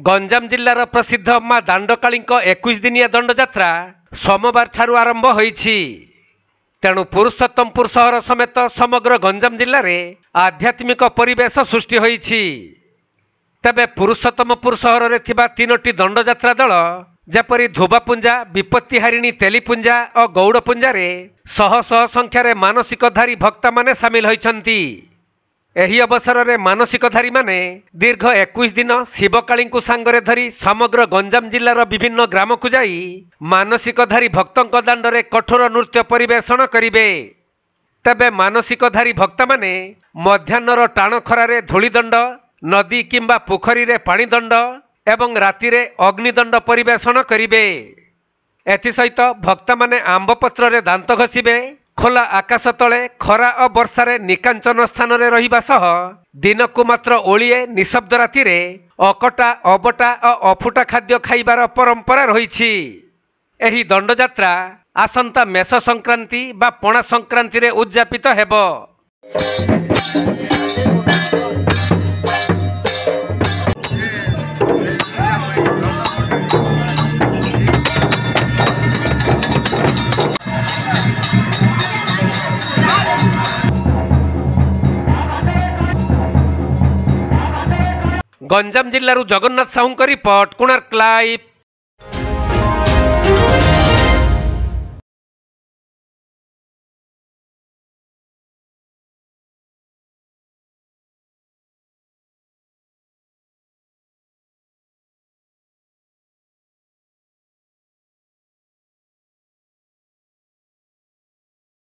गंजाम जिल्लार प्रसिद्ध मां दांडकाली 21 दिनिया दंडयात्रा सोमवार ठारू आरंभ होईछि। तेणु पुरुषोत्तमपुर सहर समेत समग्र गंजाम जिल्ला रे आध्यात्मिक परिवेश सृष्टि होईछि। तबे पुरुषोत्तमपुर सहर रे थिबा तीनोटी दंडयात्रा दल जेपरी धोबापुंजा, विपत्तिहारिणी तेलीपुंजा और गौड़पुंजा रे शह शह संख्यार मानसिकधारी भक्ता माने सामिल होइछन्ति। एही अवसर में मानसिकधारी माने दीर्घ 21 दिन शिवकाली को सांगरे धरी समग्र गंजाम जिल्लार विभिन्न ग्राम को जाई मानसिकधारी भक्तों दांडरे कठोर नृत्य परिवेषण करिवे। तबे मानसिकधारी भक्त माने मध्याह्नर टाण खरारे धूलीदंड, नदी किंबा पोखरी रे पानी दंड एवं रातिरे अग्निदंड परिवेषण करिवे। एथिसहित भक्त माने आंब पत्र रे दांत घसीबे। खोला आकाश तले खरा और वर्षारे निकांचन स्थान रे रहिबा सह दिन को मात्र ओलिए निशब्द राति रे अकटा, अबटा और अफुटा खाद्य खाइबार परंपरा रहिछि। एही दंडयात्रा आसंता मेष संक्रांति बा पणा संक्रांति रे उद्यापित हेबो। गंजाम जिल्लारू जगन्नाथ साहू रिपोर्ट, कोणार्क लाइव।